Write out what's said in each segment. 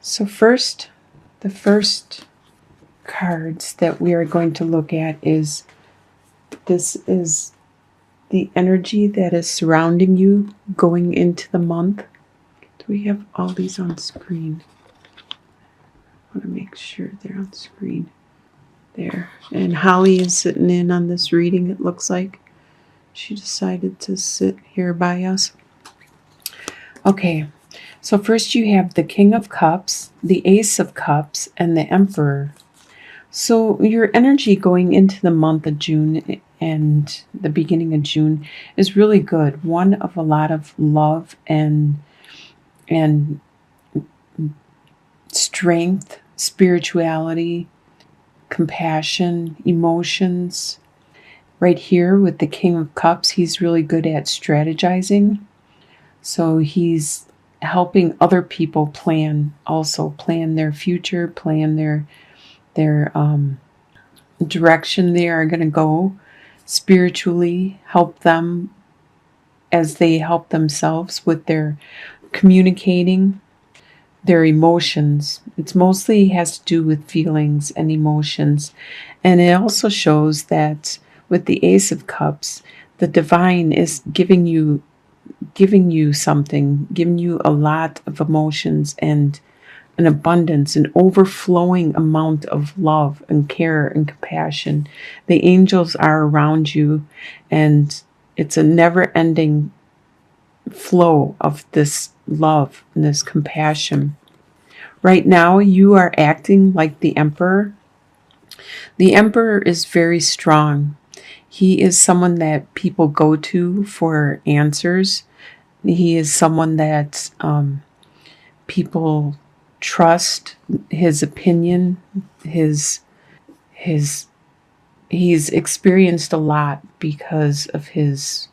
So first, the first cards that we are going to look at is, this is the energy that is surrounding you going into the month. Do we have all these on screen? I want to make sure they're on screen. There. And Holly is sitting in on this reading, it looks like. She decided to sit here by us. Okay, so first you have the King of Cups, the Ace of Cups, and the Emperor. So your energy going into the month of June and the beginning of June is really good. One of a lot of love and strength, spirituality, compassion, emotions. Right here with the King of Cups, he's really good at strategizing. So he's helping other people plan their future, plan their direction they are going to go spiritually, help them as they help themselves with their communicating their emotions. It's mostly has to do with feelings and emotions. And it also shows that with the Ace of Cups, the divine is giving you something, giving you a lot of emotions and an abundance, an overflowing amount of love and care and compassion. The angels are around you, and it's a never-ending flow of this love and this compassion. Right now, you are acting like the Emperor. The Emperor is very strong. He is someone that people go to for answers. He is someone that people trust his opinion. He's experienced a lot because of his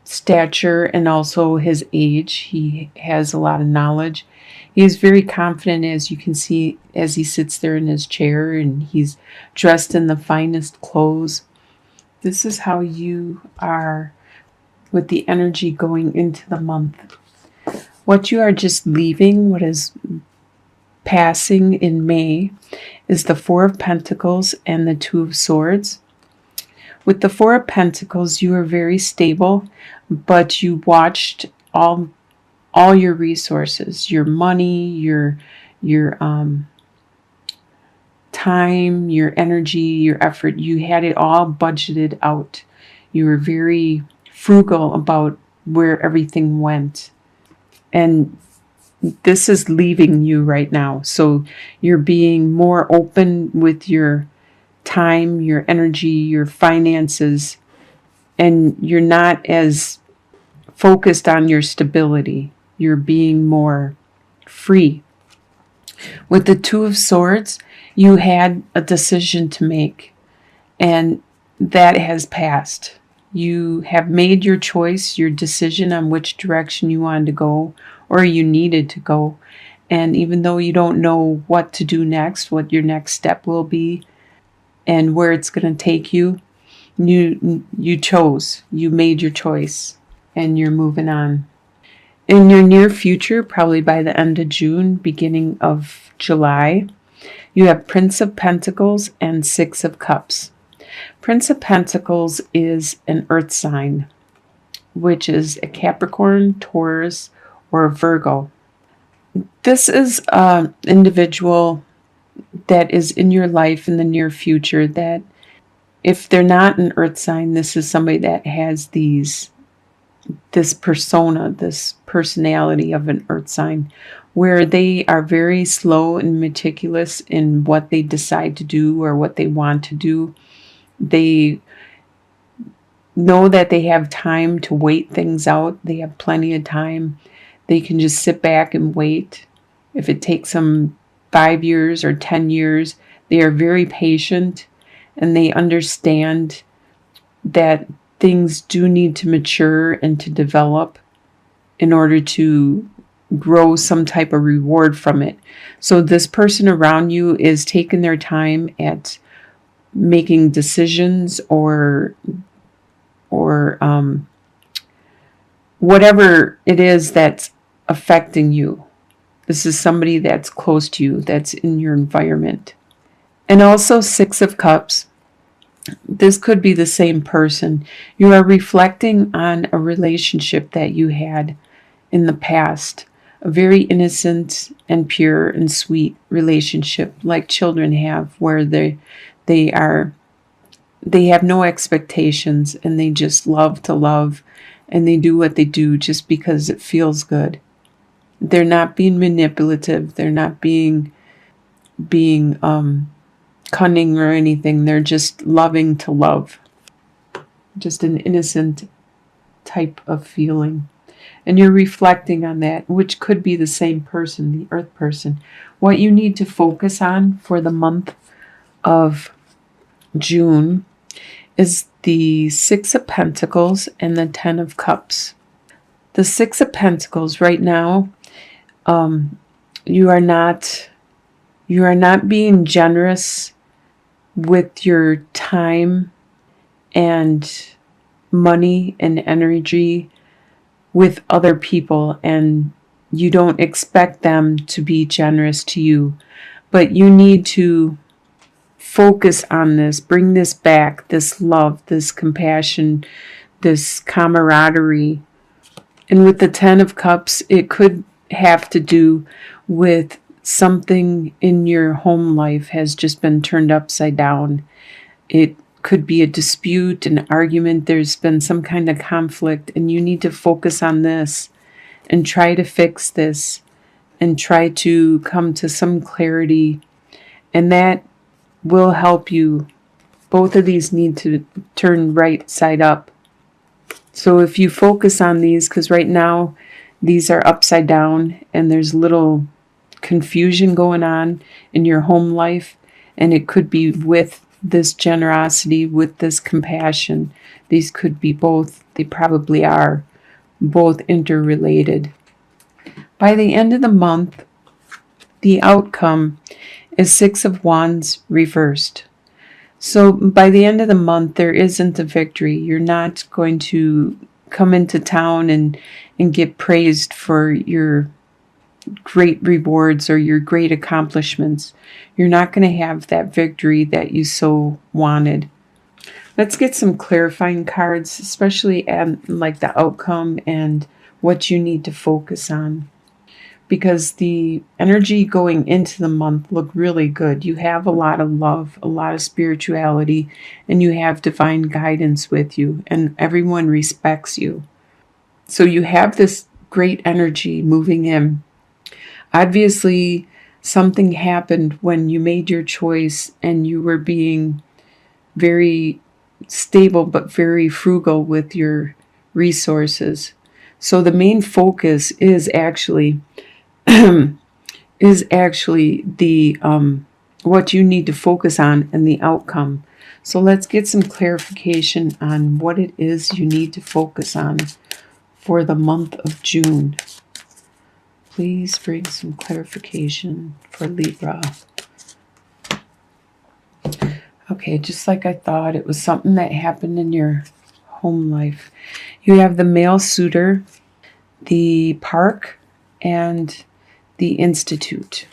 stature and also his age. He has a lot of knowledge. He is very confident, as you can see, as he sits there in his chair, and he's dressed in the finest clothes. This is how you are with the energy going into the month. What you are just leaving, what is passing in May, is the Four of Pentacles and the Two of Swords. With the Four of Pentacles, you are very stable, but you watched all your resources, your money, your time, your energy, your effort. You had it all budgeted out. You were very frugal about where everything went. And this is leaving you right now. So you're being more open with your time, your energy, your finances, and you're not as focused on your stability. You're being more free. With the Two of Swords, you had a decision to make, and that has passed. You have made your choice, your decision on which direction you wanted to go or you needed to go. And even though you don't know what to do next, what your next step will be, and where it's going to take you, you chose. You made your choice, and you're moving on. In your near future, probably by the end of June, beginning of July, you have Prince of Pentacles and Six of Cups. Prince of Pentacles is an earth sign, which is a Capricorn, Taurus, or a Virgo. This is an individual that is in your life in the near future that, if they're not an earth sign, this is somebody that has this persona, this personality of an earth sign, where they are very slow and meticulous in what they decide to do or what they want to do. They know that they have time to wait things out. They have plenty of time. They can just sit back and wait. If it takes them 5 years or 10 years, they are very patient, and they understand that things do need to mature and to develop in order to grow some type of reward from it. So this person around you is taking their time at making decisions or whatever it is that's affecting you. This is somebody that's close to you, that's in your environment. And also Six of Cups. This could be the same person. You are reflecting on a relationship that you had in the past. A very innocent and pure and sweet relationship like children have, where they have no expectations and they just love to love, and they do what they do just because it feels good. They're not being manipulative. They're not being cunning or anything. They're just loving to love. Just an innocent type of feeling. And you're reflecting on that, which could be the same person, the Earth person. What you need to focus on for the month of June is the Six of Pentacles and the Ten of Cups. The Six of Pentacles right now, you are not being generous with your time and money and energy with other people, and you don't expect them to be generous to you, but you need to focus on this, bring this back, this love, this compassion, this camaraderie. And with the Ten of Cups, it could have to do with something in your home life has just been turned upside down. It could be a dispute, an argument. There's been some kind of conflict, and you need to focus on this and try to fix this and try to come to some clarity. And that will help you. Both of these need to turn right side up. So if you focus on these, because right now these are upside down and there's little confusion going on in your home life, and it could be with this generosity, with this compassion. These could be both, they probably are both interrelated. By the end of the month, the outcome is Six of Wands reversed. So by the end of the month, there isn't a victory. You're not going to come into town and get praised for your great rewards or your great accomplishments. You're not going to have that victory that you so wanted. Let's get some clarifying cards, especially at like the outcome and what you need to focus on. Because the energy going into the month looked really good. You have a lot of love, a lot of spirituality, and you have divine guidance with you, and everyone respects you. So you have this great energy moving in. Obviously, something happened when you made your choice and you were being very stable but very frugal with your resources. So the main focus is actually the what you need to focus on and the outcome. So let's get some clarification on what it is you need to focus on for the month of June. Please bring some clarification for Libra. Okay, just like I thought, it was something that happened in your home life. You have the male suitor, the park, and the institute.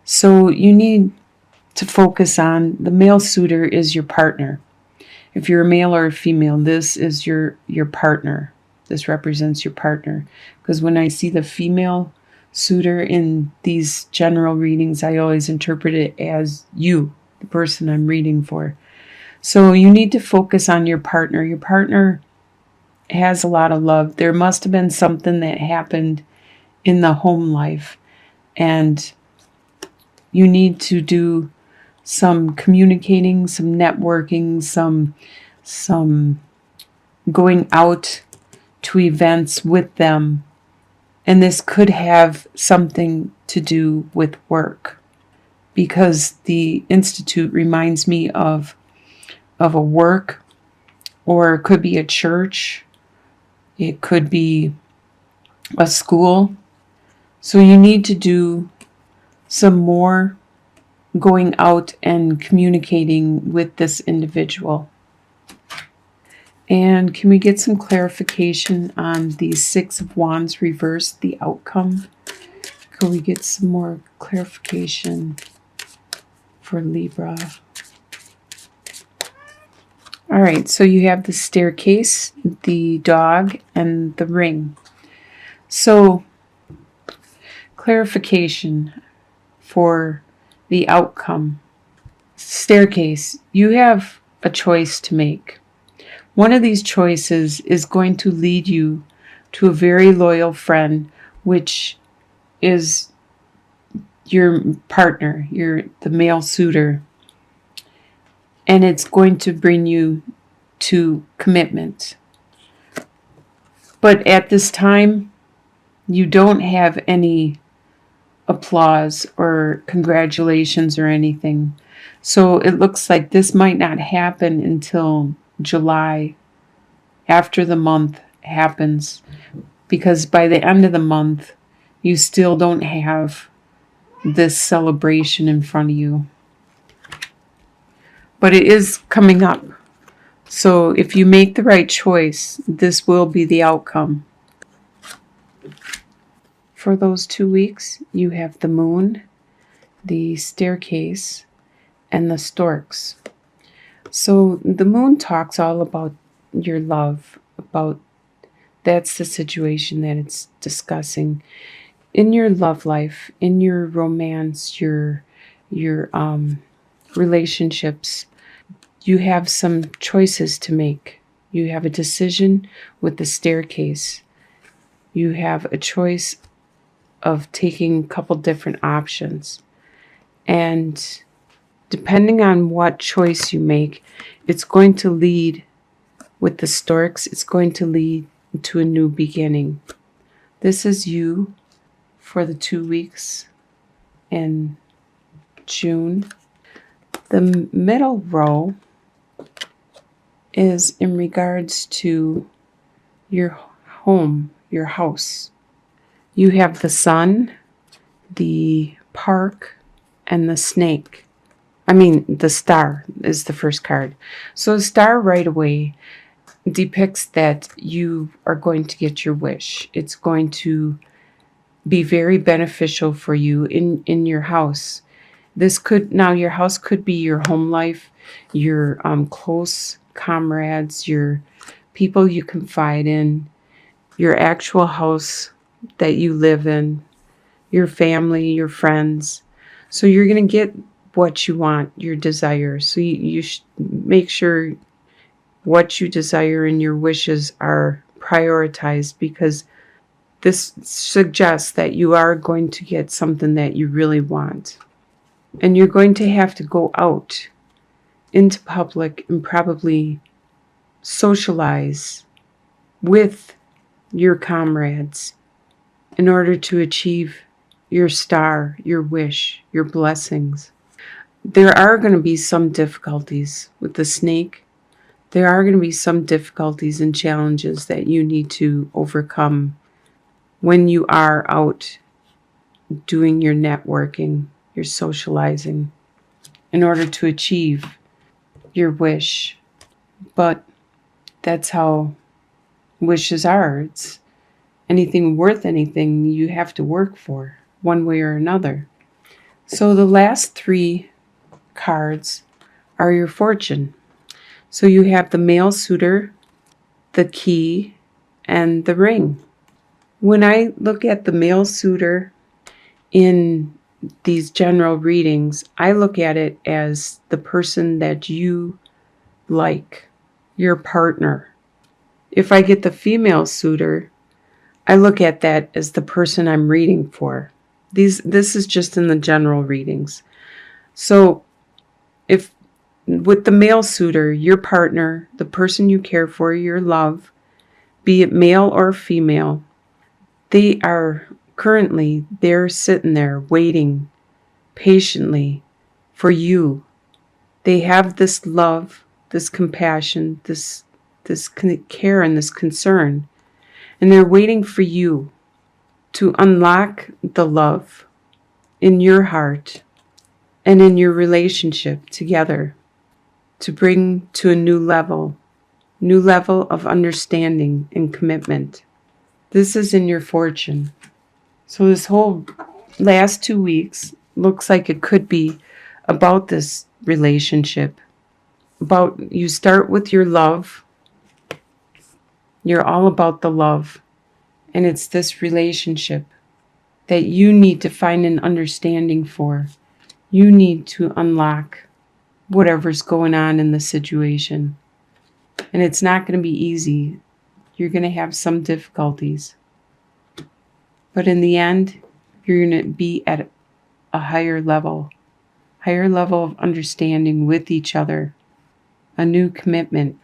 So you need to focus on the male suitor is your partner. If you're a male or a female, this is your partner. This represents your partner. Because when I see the female suitor in these general readings, I always interpret it as you, the person I'm reading for. So you need to focus on your partner. Your partner has a lot of love. There must have been something that happened in the home life, and you need to do some communicating, some networking, some going out to events with them. And this could have something to do with work, because the institute reminds me of a work, or it could be a church, it could be a school. So you need to do some more going out and communicating with this individual. And can we get some clarification on the Six of Wands reversed, the outcome So we get some more clarification for Libra. All right, so you have the staircase, the dog, and the ring. So clarification for the outcome. Staircase, you have a choice to make. One of these choices is going to lead you to a very loyal friend, which is your partner, the male suitor. And it's going to bring you to commitment. But at this time, you don't have any applause or congratulations or anything. So it looks like this might not happen until July, after the month happens, because by the end of the month, you still don't have this celebration in front of you. But it is coming up. So if you make the right choice, this will be the outcome. For those 2 weeks, you have the moon, the staircase, and the storks. So the moon talks all about your love, that's the situation that it's discussing. In your love life, in your romance, your relationships, you have some choices to make. You have a decision with the staircase. You have a choice of taking a couple different options. And depending on what choice you make, it's going to lead, with the storks, it's going to lead to a new beginning. This is you for the 2 weeks in June. The middle row is in regards to your home, your house. You have the sun, the park, and the snake. The star is the first card. So the star right away depicts that you are going to get your wish. It's going to be very beneficial for you in your house. Your house could be your home life, your close comrades, your people you confide in, your actual house that you live in, your family, your friends. So you're going to get what you want, your desire. So you should make sure what you desire and your wishes are prioritized, because this suggests that you are going to get something that you really want. And you're going to have to go out into public and probably socialize with your comrades in order to achieve your star, your wish, your blessings. There are going to be some difficulties with the snake. There are going to be some difficulties and challenges that you need to overcome when you are out doing your networking, your socializing, in order to achieve your wish. But that's how wishes are. It's anything worth anything you have to work for, one way or another. So the last 3 cards are your fortune. So you have the male suitor, the key, and the ring. When I look at the male suitor in these general readings, I look at it as the person that you like, your partner. If I get the female suitor, I look at that as the person I'm reading for. This is just in the general readings. So if with the male suitor, your partner, the person you care for, your love, be it male or female, they're sitting there waiting patiently for you. They have this love, this compassion, this care and this concern, and they're waiting for you to unlock the love in your heart and in your relationship together, to bring to a new level of understanding and commitment. This is in your fortune. So this whole last 2 weeks looks like it could be about this relationship. About, you start with your love. You're all about the love. And it's this relationship that you need to find an understanding for. You need to unlock whatever's going on in the situation. And it's not going to be easy. You're going to have some difficulties. But in the end, you're going to be at a higher level of understanding with each other, a new commitment.